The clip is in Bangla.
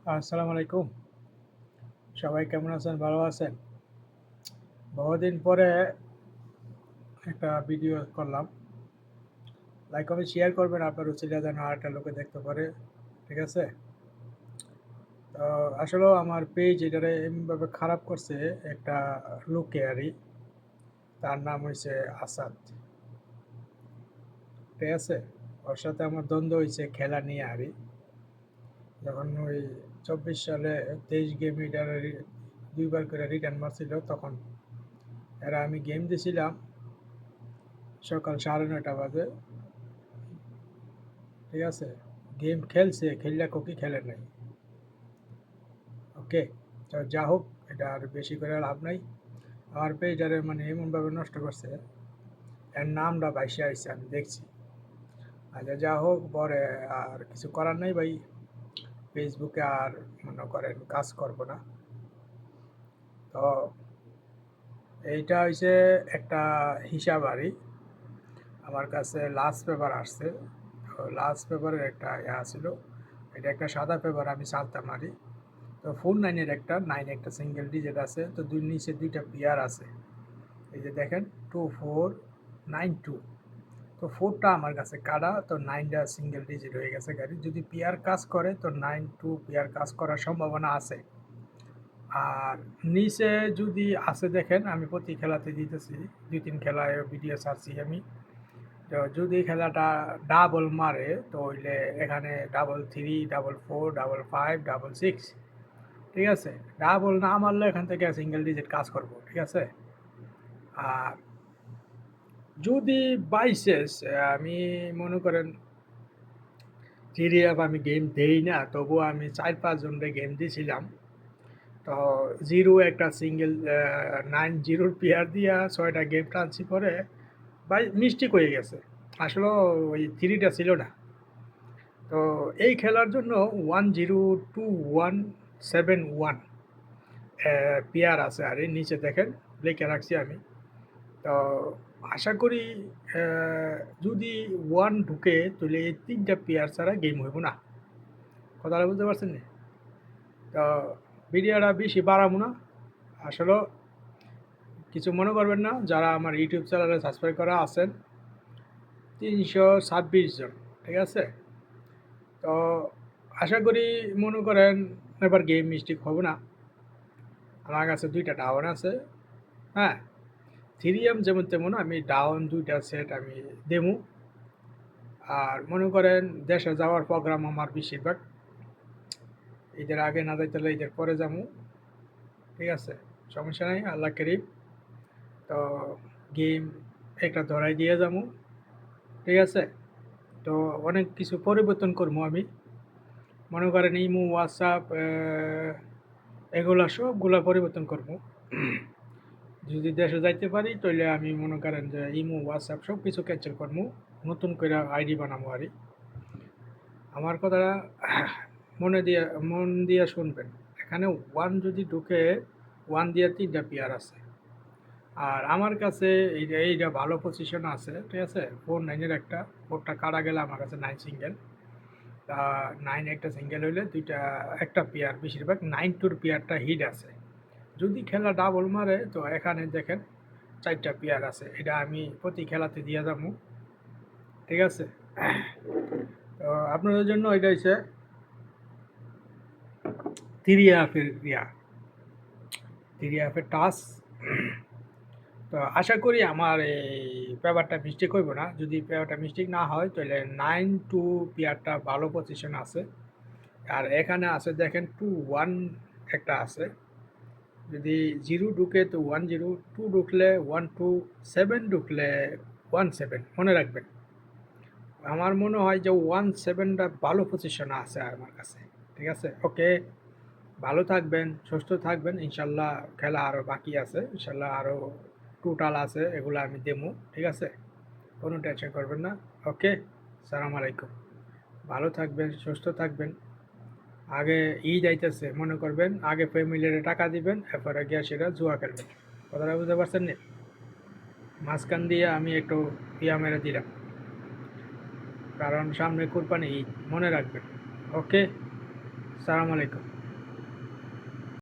আসসালামু আলাইকুম। সবাই কেমন আছেন? ভালো আছেন? বহুদিন পরে একটা ভিডিও করলাম। লাইক কমেন্ট শেয়ার করবেন আপনার রুচিটা যেন আরেকটা লোকে দেখতে পারে। ঠিক আছে? তো আসলেও আমার পেজ এটারে এমনভাবে খারাপ করছে একটা লোকে আরই। তার নাম হইছে আসাদ। ঠিক আছে? ওর সাথে আমার দ্বন্দ্ব হইছে খেলা নিয়ে আরই। যখন ওই ২৪ সালে ২৩ গেম এটারে ২ বার করে রিটার্ন মারছিল তখন আমি গেম দিছিলাম সকাল ৯:৩০ বাজে। ঠিক আছে? গেম খেলছে, খেললে কি খেলে নাই। ওকে? তো যা হোক এটা আর বেশি করে লাভ নাই। আমার পেজটারে মানে এমনভাবে নষ্ট করছে, এর নামটা ভাইসা আইছে আমি দেখছি। আচ্ছা যা হোক পরে আর কিছু করার নাই ভাই। ফেসবুকে আর মনে করেন কাজ করব না। তো এইটা হইছে একটা হিসাব আরই। আমার কাছে লাস্ট পেপার আসছে। তো লাস্ট পেপারের একটা ছিল। এটা একটা সাদা পেপার আমি চালতাম আরই। তো 4 9 এর একটা 9 একটা সিঙ্গেল ডিজিট আছে। তো দুই নিচে 2টা পেয়ার আছে। এই যে দেখেন 2492। তো 4টা আমার কাছে কাটা, তো 9টা সিঙ্গেল ডিজিট হয়ে গেছে গাড়ি। যদি পেয়ার কাজ করে তো 92 পেয়ার কাজ করার সম্ভাবনা আছে। আর নিচে যদি আছে দেখেন আমি প্রতি খেলাতে দিতেছি, 2-3 খেলায় ভিডিও ছাড়ছি আমি। তো যদি খেলাটা ডাবল মারে তো হইলে এখানে 33, 44, 55, 66। ঠিক আছে? ডাবল না মারলে এখান থেকে সিঙ্গেল ডিজিট কাজ করব। ঠিক আছে? আর যদি বাই চান্স আমি মনে করেন জিরিয়াপ আমি গেম দেই না, তবুও আমি 4-5 জনরে গেম দিছিলাম। তো 0 একটা সিঙ্গেল 9 0 পেয়ার দিয়া 6টা গেম টানছি পরে ভাই মিস্টেক হয়ে গেছে। আসলে ওই 3টা ছিল না। তো এই খেলার জন্য 102171 পেয়ার আছে আর এর নিচে দেখেন লিখে রাখছি আমি। তো আশা করি যদি 1 ঢুকে তাহলে এই 3টা পেয়ার ছাড়া গেম হইব না। কথাটা বুঝতে পারছেন নি? তো ভিডিওটা বেশি বাড়াবো না। আসলে কিছু মনে করবেন না, যারা আমার ইউটিউব চ্যানেলে সাবস্ক্রাইব করা আছেন ৩২৬ জন। ঠিক আছে? তো আশা করি মনে করেন এবার গেম মিস্টেক হবে না। আমার কাছে 2টা ডাউন আছে। হ্যাঁ? থিরিয়াম যেমন তেমন আমি ডাউন 2টা সেট আমি দেমু। আর মনে করেন দেশে যাওয়ার প্রোগ্রাম আমার বেশিরভাগ। ঈদের আগে না যাইতে হলে ঈদের পরে যামু। ঠিক আছে? সমস্যা নাই, আল্লাহ করিম। তো গেম একটা ধরাই দিয়ে যামু। ঠিক আছে? তো অনেক কিছু পরিবর্তন করবো আমি। মনে করেন ইমো, হোয়াটসঅ্যাপ এগুলা সবগুলা পরিবর্তন করবো। যদি দেশে যাইতে পারি তাহলে আমি মনে করেন যে ইমো, হোয়াটসঅ্যাপ সব কিছু ক্যান্সেল করবো। নতুন করে আইডি বানাবো আরই। আমার কথাটা মন দিয়ে শুনবেন। এখানে 1 যদি ঢুকে 1 দিয়ে 3টা পেয়ার আছে। আর আমার কাছে এইটা ভালো পজিশন আছে। ঠিক আছে? 4 9 এর একটা 4টা কাটা গেলে আমার কাছে 9 সিঙ্গেল। তা 9 একটা সিঙ্গেল হইলে 2টা একটা পেয়ার, বেশিরভাগ 9 টুর পেয়ারটা হিট আছে। যদি খেলা ডাবল মারে তো এখানে দেখেন 4টা পেয়ার আছে। এটা আমি প্রতি খেলাতে দিয়ে যাবো। ঠিক আছে? তো আপনাদের জন্য এটা হচ্ছে 3 হাফের টাচ। তো আশা করি আমার এই পেপারটা মিস্টেক হইব না। যদি পেপারটা মিস্টেক না হয় তাহলে 9 টু পেয়ারটা ভালো পজিশন আছে। আর এখানে আছে দেখেন 2 1 একটা আছে। যদি 0 ঢুকে তো 1 0, 2 ঢুকলে 1 2, 7 ঢুকলে 1 7। মনে রাখবেন। আমার মনে হয় যে 1 7টা ভালো পজিশনে আছে আমার কাছে। ঠিক আছে? ওকে। ভালো থাকবেন, সুস্থ থাকবেন। ইনশাল্লাহ খেলা আরও বাকি আছে। ইনশাল্লাহ আরও টোটাল আছে, এগুলো আমি দেবো। ঠিক আছে? কোনো টেনশন করবেন না। ওকে? সালাম আলাইকুম। ভালো থাকবেন, সুস্থ থাকবেন। আগে ঈদ আইতেছে, মনে করবেন আগে ফ্যামিলির টাকা দিবেন, এরপরে গিয়া সেটা জুয়া খেলবেন। কথাটা বুঝতে পারছেন নি? মাঝখান দিয়ে আমি একটু মেরে দিলাম, কারণ সামনে কুরবানি ঈদ, মনে রাখবেন। ওকে? সালাম আলাইকুম।